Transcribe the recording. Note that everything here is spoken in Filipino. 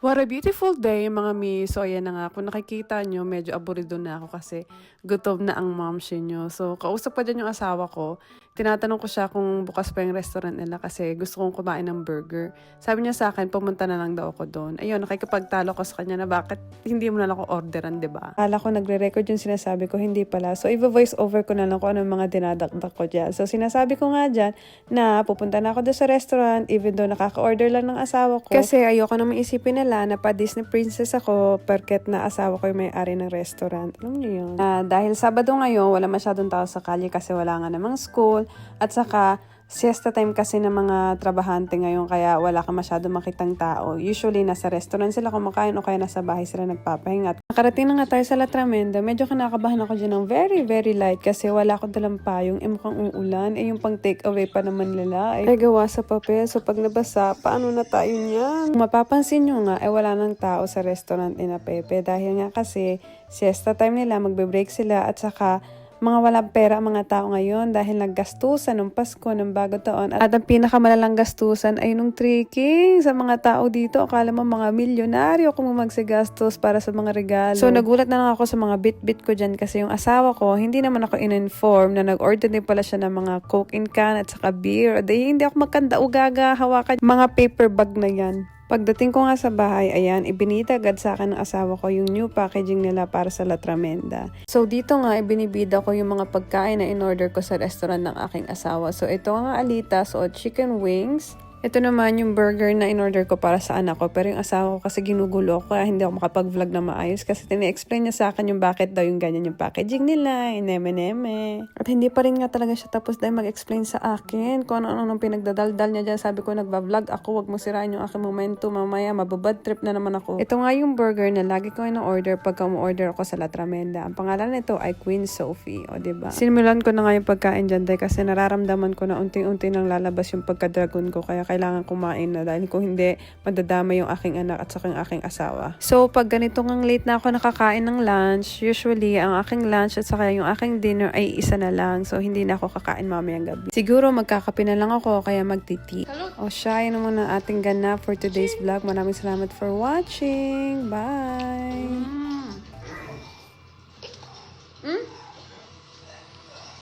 What a beautiful day, mga mi. So, ayan na nga. Kung nakikita nyo, medyo aburido na ako kasi gutom na ang momshi nyo. So, kausap pa dyan yung asawa ko. Tinatanong ko siya kung bukas pa yung restaurant nila kasi gusto kong kumain ng burger. Sabi niya sa akin, pumunta na lang daw ako doon. Ayun, nakikipagtalo ko sa kanya na bakit hindi mo na lang ako orderan, di ba? Akala ko nagre-record yung sinasabi ko, hindi pala. So, i-voice over ko na lang kung anong mga dinadakdak ko dyan. So, sinasabi ko nga dyan na pupunta na ako doon sa restaurant even though nakaka-order lang ng asawa ko. Kasi ayoko naman isipin nila na pa Disney princess ako perket na asawa ko yung may-ari ng restaurant. Alam niyo yun? Dahil Sabado ngayon, wala masyadong tao sa kalye kasi wala nga namang school. At saka, siesta time kasi ng mga trabahante ngayon kaya wala ka masyadong makitang tao. Usually, nasa restaurant sila kumakain o kaya nasa bahay sila nagpapahinga. Nakarating na nga tayo sa La Tramenda. Medyo kinakabahan ako dyan ng very, very light kasi wala akong dalang payong. Mukhang uulan. Yung pang take away pa naman nila. Gawa sa papel. So, pag nabasa, paano na tayo niyan? Kung mapapansin nyo nga, wala nang tao sa restaurant ni na Pepe. Dahil nga kasi, siesta time nila, magbe-break sila at saka mga walang pera ang mga tao ngayon dahil naggastusan ng Pasko, ng Bago Taon. At ang pinakamalalang gastusan ay nung tricking sa mga tao dito. Akala mo mga milyonaryo kung magsigastos para sa mga regalo. So nagulat na lang ako sa mga bit-bit ko dyan kasi yung asawa ko, hindi naman ako in-inform na nag-order din pala siya ng mga Coke in can at saka beer. Dahil hindi ako magkanda o gaga hawakan mga paper bag na yan. Pagdating ko nga sa bahay, ayan, ibinida agad sa akin ng asawa ko yung new packaging nila para sa La Tramenda. So dito nga, ibinibida ko yung mga pagkain na in-order ko sa restaurant ng aking asawa. So ito nga alitas o chicken wings. Ito naman yung burger na in-order ko para sa anak ko. Pero yung asawa ko kasi ginugulo ko kaya hindi ako makapag-vlog na maayos. Kasi tini-explain niya sa akin yung bakit daw yung ganyan yung packaging nila, ineme-neme. At hindi pa rin nga talaga siya tapos dahil mag-explain sa akin kung ano-ano pinagdadaldal niya dyan. Sabi ko, nagba-vlog ako, wag mo sirain yung aking momento. Mamaya, mababad trip na naman ako. Ito nga yung burger na lagi ko in-order pagka mo-order ako sa La Tramenda. Ang pangalan nito ay Queen Sophie. O diba? Sinimulan ko na nga yung pagkain dyan dahil kasi nararamdaman ko na unti-unti nang lalabas yung pagka-dragon ko. Kaya kailangan kumain na dahil kung hindi, madadama yung aking anak at saka yung aking asawa. So, pag ganito ngang late na ako nakakain ng lunch, usually, ang aking lunch at saka yung aking dinner ay isa na lang. So, hindi na ako kakain mamayang gabi. Siguro, magkakape na lang ako, kaya magtiti. O siya, yun naman ang ating ganap for today's vlog. Maraming salamat for watching. Bye!